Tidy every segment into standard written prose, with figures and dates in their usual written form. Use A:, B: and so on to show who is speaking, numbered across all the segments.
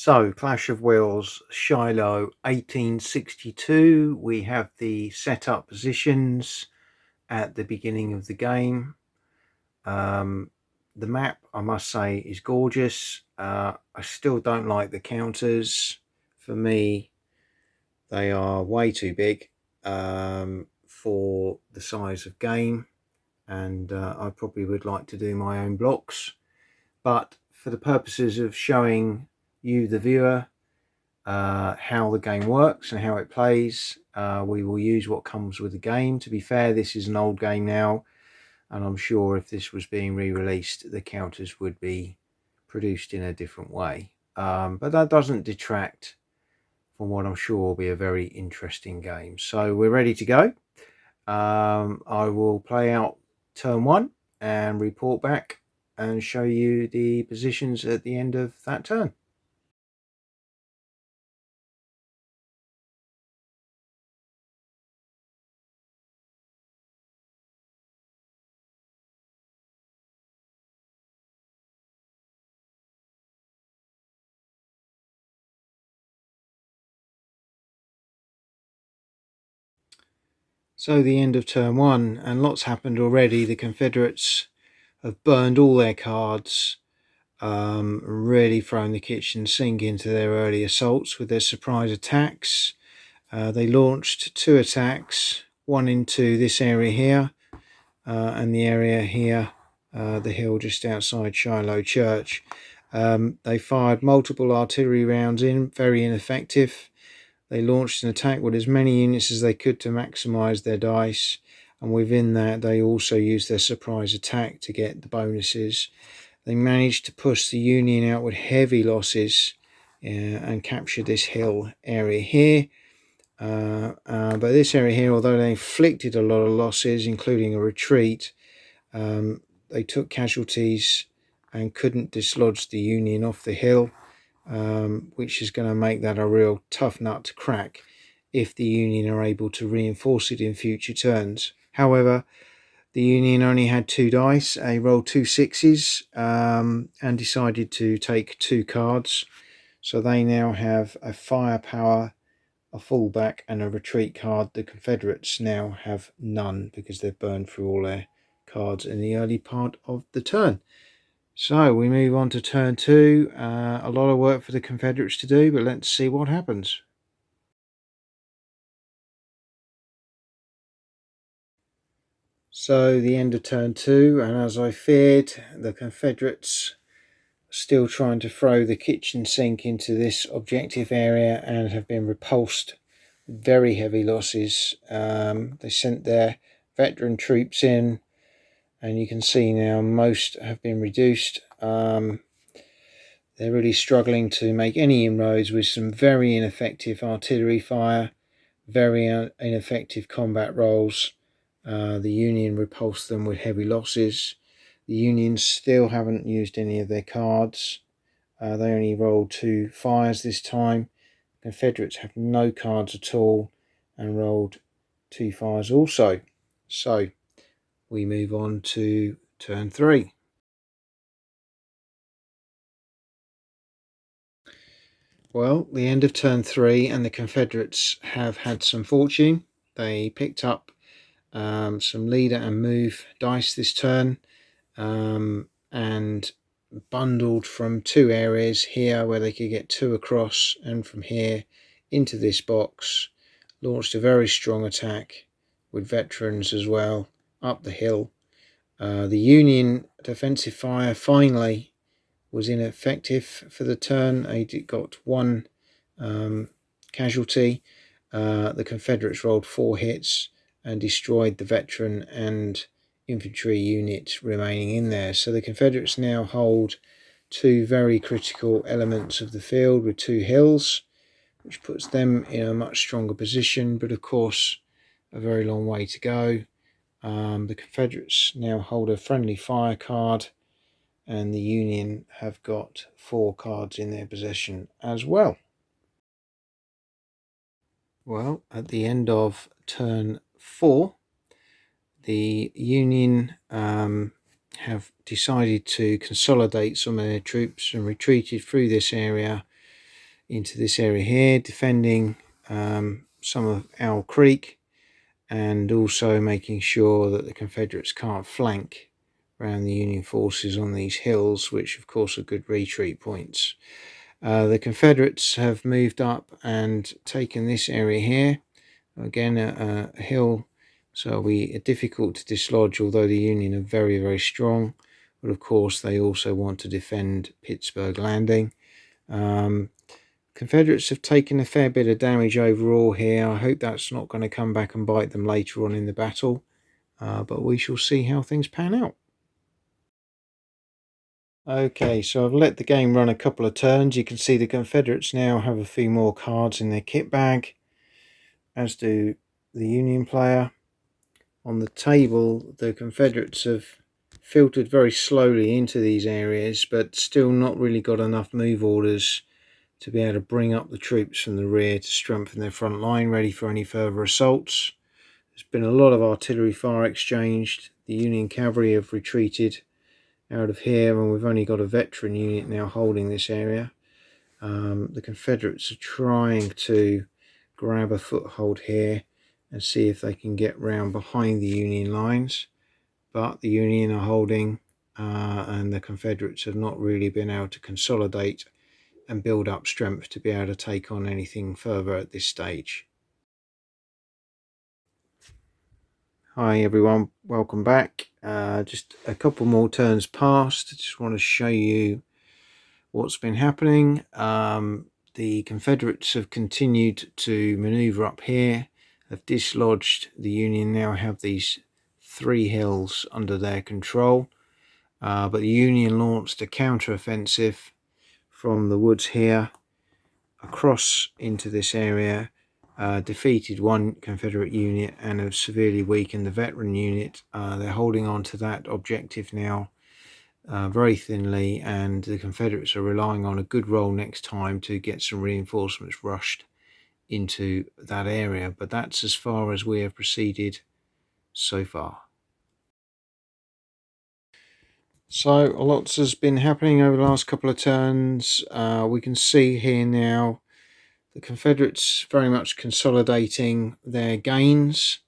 A: So, Clash of Wills, Shiloh, 1862. We have the setup positions at the beginning of the game. The map, I must say, is gorgeous. I still don't like the counters. For me, they are way too big for the size of game, and I probably would like to do my own blocks. But for the purposes of showing you, the viewer, how the game works and how it plays, we will use what comes with the game. To be fair, this is an old game now, and I'm sure if this was being re-released, the counters would be produced in a different way. But that doesn't detract from what I'm sure will be a very interesting game. So we're ready to go. I will play out turn one and report back and show you the positions at the end of that turn. So the end of turn one, and lots happened already. The Confederates have burned all their cards, really thrown the kitchen sink into their early assaults with their surprise attacks. They launched two attacks, one into this area here, and the area here, the hill just outside Shiloh Church. They fired multiple artillery rounds in, very ineffective. They launched an attack with as many units as they could to maximise their dice, and within that they also used their surprise attack to get the bonuses. They managed to push the Union out with heavy losses and capture this hill area here. But this area here, although they inflicted a lot of losses, including a retreat, they took casualties and couldn't dislodge the Union off the hill. Which is going to make that a real tough nut to crack if the Union are able to reinforce it in future turns. However, the Union only had two dice. They rolled two sixes and decided to take two cards. So they now have a firepower, a fallback, and a retreat card. The Confederates now have none because they've burned through all their cards in the early part of the turn. So we move on to turn two. A lot of work for the Confederates to do, but let's see what happens. So the end of turn two, and as I feared, the Confederates are still trying to throw the kitchen sink into this objective area and have been repulsed with very heavy losses. They sent their veteran troops in, and you can see now most have been reduced. They're really struggling to make any inroads with some very ineffective artillery fire, very ineffective combat rolls. The Union repulsed them with heavy losses. The Union still haven't used any of their cards. They only rolled two fires this time. Confederates have no cards at all and rolled two fires also. So we move on to turn three. Well, the end of turn three, and the Confederates have had some fortune. They picked up some leader and move dice this turn, and bundled from two areas here where they could get two across, and from here into this box, launched a very strong attack with veterans as well up the hill. The Union defensive fire finally was ineffective for the turn. They got one casualty. The Confederates rolled 4 hits and destroyed the veteran and infantry unit remaining in there. So the Confederates now hold two very critical elements of the field with two hills, which puts them in a much stronger position, but of course a very long way to go. The Confederates now hold a friendly fire card, and the Union have got 4 cards in their possession as well. Well, at the end of turn 4, the Union have decided to consolidate some of their troops and retreated through this area into this area here, defending some of Owl Creek, and also making sure that the Confederates can't flank around the Union forces on these hills, which of course are good retreat points. The Confederates have moved up and taken this area here, again a hill, so it'll be difficult to dislodge, although the Union are very, very strong. But of course they also want to defend Pittsburgh Landing. Confederates have taken a fair bit of damage overall here. I hope that's not going to come back and bite them later on in the battle, but we shall see how things pan out. Okay, so I've let the game run a couple of turns. You can see the Confederates now have a few more cards in their kit bag, as do the Union player. On the table, the Confederates have filtered very slowly into these areas, but still not really got enough move orders to be able to bring up the troops from the rear to strengthen their front line, ready for any further assaults. There's been a lot of artillery fire exchanged. The Union cavalry have retreated out of here, and we've only got a veteran unit now holding this area. The Confederates are trying to grab a foothold here and see if they can get round behind the Union lines, but the Union are holding, and the Confederates have not really been able to consolidate and build up strength to be able to take on anything further at this stage. Hi everyone, welcome back. Just a couple more turns past. I just want to show you what's been happening. The Confederates have continued to maneuver up here, have dislodged. The Union now have these 3 hills under their control, but the Union launched a counter-offensive from the woods here across into this area, defeated one Confederate unit and have severely weakened the veteran unit. They're holding on to that objective now very thinly, and the Confederates are relying on a good roll next time to get some reinforcements rushed into that area. But that's as far as we have proceeded so far. So lots has been happening over the last couple of turns. We can see here now the Confederates very much consolidating their gains.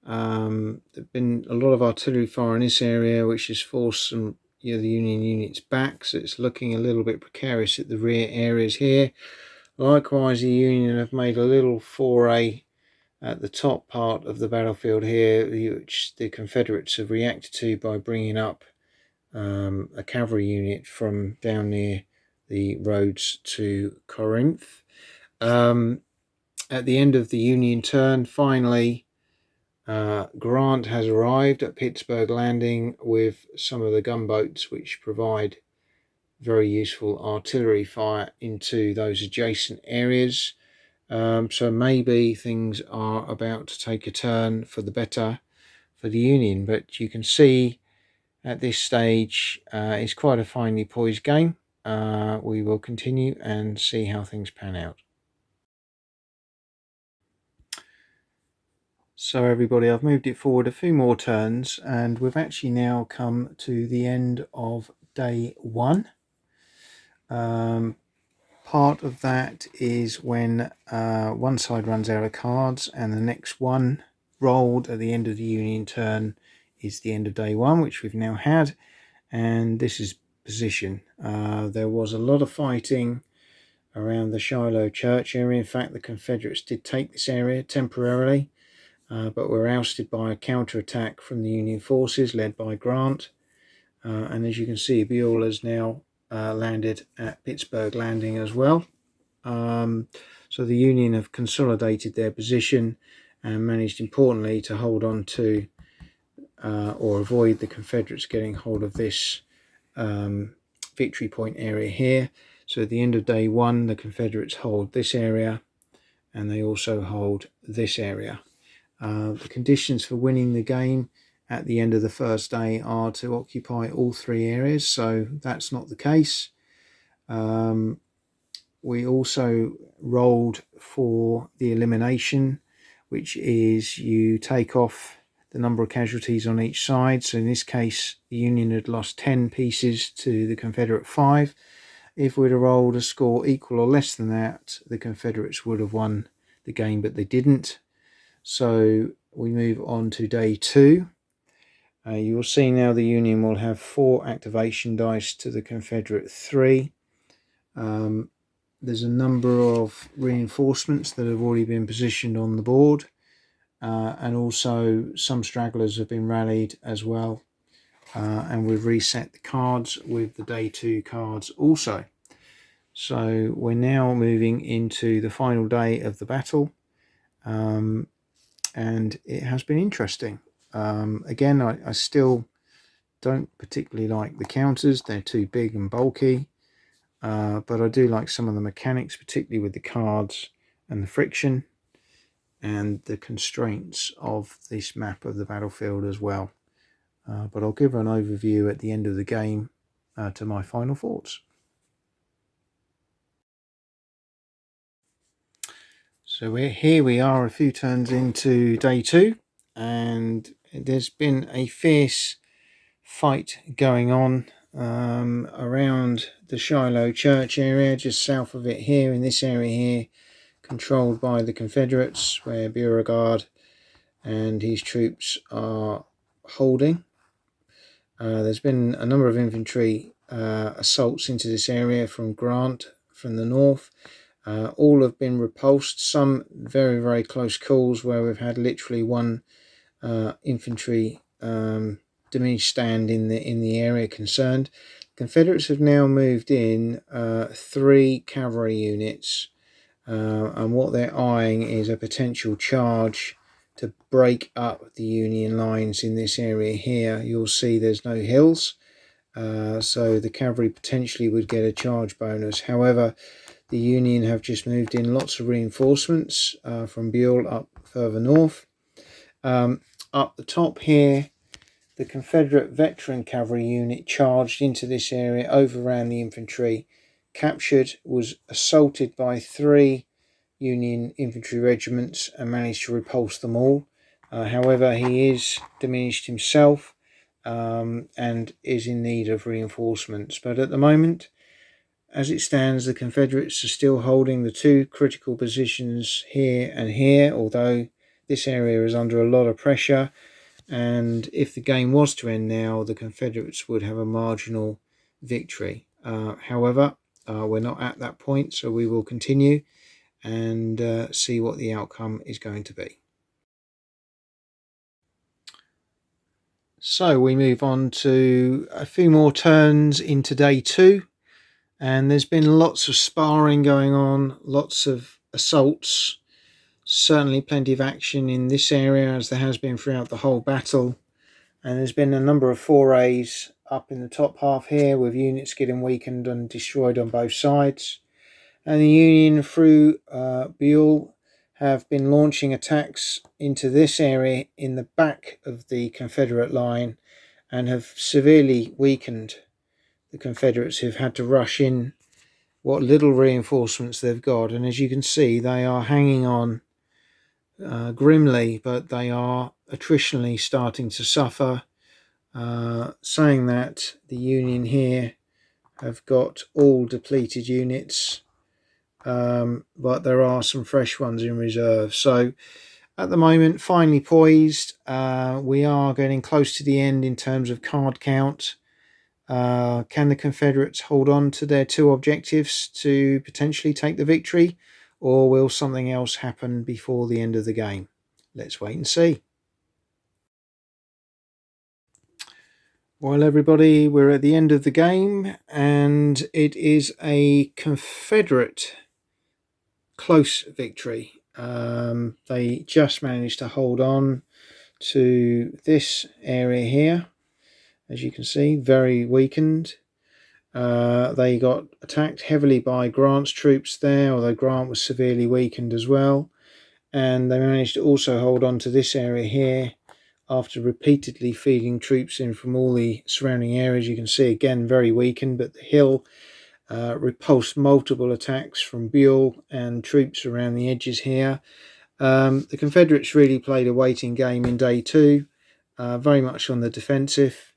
A: There's been a lot of artillery fire in this area, which has forced some the Union units back, so it's looking a little bit precarious at the rear areas here. Likewise, the Union have made a little foray at the top part of the battlefield here, which the Confederates have reacted to by bringing up a cavalry unit from down near the roads to Corinth. At the end of the Union turn, finally, Grant has arrived at Pittsburgh Landing with some of the gunboats, which provide very useful artillery fire into those adjacent areas. So maybe things are about to take a turn for the better for the Union, but you can see at this stage it's quite a finely poised game. We will continue and see how things pan out. So everybody, I've moved it forward a few more turns, and we've actually now come to the end of day 1. Part of that is when one side runs out of cards and the next one rolled at the end of the Union turn is the end of day 1, which we've now had, and this is position. There was a lot of fighting around the Shiloh church area. In fact, the Confederates did take this area temporarily, but were ousted by a counterattack from the Union forces led by Grant. And as you can see, Buell has now landed at Pittsburgh Landing as well. So the Union have consolidated their position and managed importantly to hold on to or avoid the Confederates getting hold of this victory point area here. So at the end of day 1, the Confederates hold this area and they also hold this area. The conditions for winning the game at the end of the first day are to occupy all 3 areas, so that's not the case. We also rolled for the elimination, which is you take off the number of casualties on each side. So in this case, the Union had lost 10 pieces to the Confederate 5, If we'd have rolled a score equal or less than that, the Confederates would have won the game, but they didn't. So we move on to day 2. You will see now the Union will have 4 activation dice to the Confederate 3. There's a number of reinforcements that have already been positioned on the board, and also some stragglers have been rallied as well. And we've reset the cards with the day 2 cards also. So we're now moving into the final day of the battle, and it has been interesting. Again, I still don't particularly like the counters. They're too big and bulky, but I do like some of the mechanics, particularly with the cards and the friction and the constraints of this map of the battlefield as well. But I'll give an overview at the end of the game to my final thoughts. So we are a few turns into day 2, and there's been a fierce fight going on around the Shiloh church area, just south of it here, in this area here, controlled by the Confederates, where Beauregard and his troops are holding. There's been a number of infantry assaults into this area from Grant from the north. All have been repulsed, some very, very close calls where we've had literally one infantry diminished stand in the area concerned. Confederates have now moved in 3 cavalry units, and what they're eyeing is a potential charge to break up the Union lines in this area here. You'll see there's no hills, so the cavalry potentially would get a charge bonus. However, the Union have just moved in lots of reinforcements from Buell up further north. Up the top here, the Confederate veteran cavalry unit charged into this area, overran the infantry, captured, was assaulted by 3 Union infantry regiments and managed to repulse them all. However, he is diminished himself and is in need of reinforcements. But at the moment, as it stands, the Confederates are still holding the 2 critical positions here and here, although this area is under a lot of pressure. And if the game was to end now, the Confederates would have a marginal victory. However, we're not at that point, so we will continue and see what the outcome is going to be. So we move on to a few more turns into day 2, and there's been lots of sparring going on, lots of assaults, certainly plenty of action in this area as there has been throughout the whole battle, and there's been a number of forays up in the top half here with units getting weakened and destroyed on both sides. And the Union through Buell have been launching attacks into this area in the back of the Confederate line and have severely weakened the Confederates, who've had to rush in what little reinforcements they've got. And as you can see, they are hanging on grimly, but they are attritionally starting to suffer, saying that the Union here have got all depleted units, but there are some fresh ones in reserve. So at the moment, finely poised. We are getting close to the end in terms of card count. Can the Confederates hold on to their 2 objectives to potentially take the victory, or will something else happen before the end of the game? Let's wait and see. Well, everybody, we're at the end of the game, and it is a Confederate close victory. They just managed to hold on to this area here, as you can see, very weakened. They got attacked heavily by Grant's troops there, although Grant was severely weakened as well. And they managed to also hold on to this area here after repeatedly feeding troops in from all the surrounding areas. You can see again very weakened, but the hill repulsed multiple attacks from Buell and troops around the edges here. The Confederates really played a waiting game in day 2, very much on the defensive.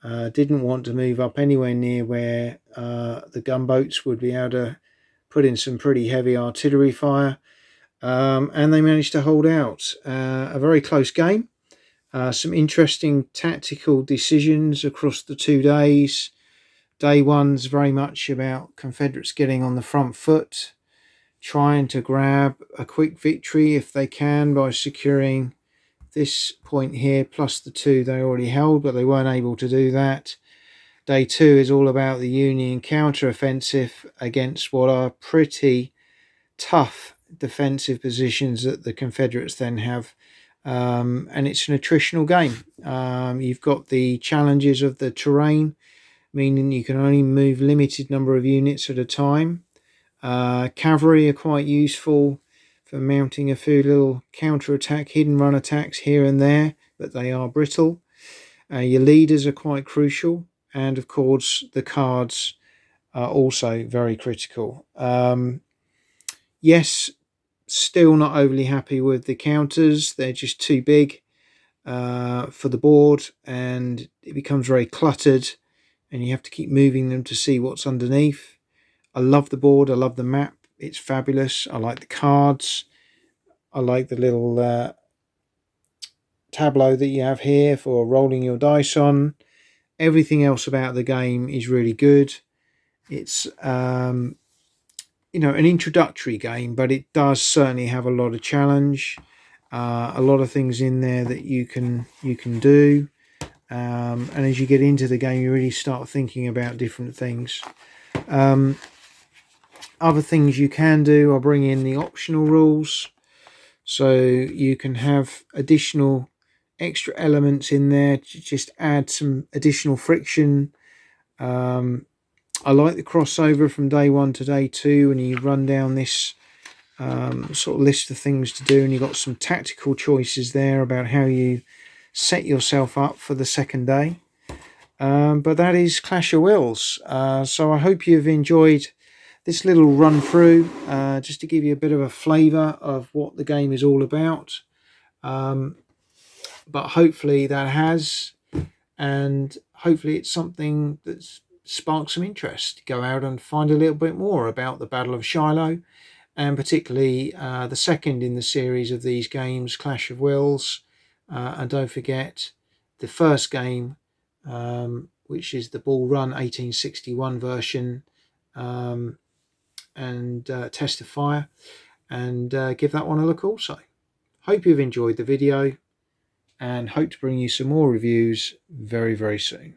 A: Didn't want to move up anywhere near where the gunboats would be able to put in some pretty heavy artillery fire. And they managed to hold out. A very close game. Some interesting tactical decisions across the 2 days. Day one's very much about Confederates getting on the front foot, trying to grab a quick victory if they can by securing this point here plus the 2 they already held, but they weren't able to do that. Day 2 is all about the Union counter-offensive against what are pretty tough defensive positions that the Confederates then have. And it's an attritional game. You've got the challenges of the terrain, meaning you can only move limited number of units at a time. Cavalry are quite useful for mounting a few little counter-attack, hidden run attacks here and there, but they are brittle. Your leaders are quite crucial, and of course the cards are also very critical. Yes, still not overly happy with the counters. They're just too big for the board, and it becomes very cluttered, and you have to keep moving them to see what's underneath. I love the board. I love the map. It's fabulous. I like the cards. I like the little tableau that you have here for rolling your dice on. Everything else about the game is really good. It's an introductory game, but it does certainly have a lot of challenge. A lot of things in there that you can do. And as you get into the game, you really start thinking about different things. Other things you can do are bring in the optional rules, so you can have additional extra elements in there to just add some additional friction. I like the crossover from day 1 to day 2, and you run down this sort of list of things to do, and you've got some tactical choices there about how you set yourself up for the second day. But that is Clash of Wills. So I hope you've enjoyed this little run through, just to give you a bit of a flavour of what the game is all about. But hopefully that has, and hopefully it's something that's sparked some interest. Go out and find a little bit more about the Battle of Shiloh, and particularly the second in the series of these games, Clash of Wills. And don't forget the first game, which is the Bull Run 1861 version, and Test of Fire, and give that one a look also. Hope you've enjoyed the video, and hope to bring you some more reviews very, very soon.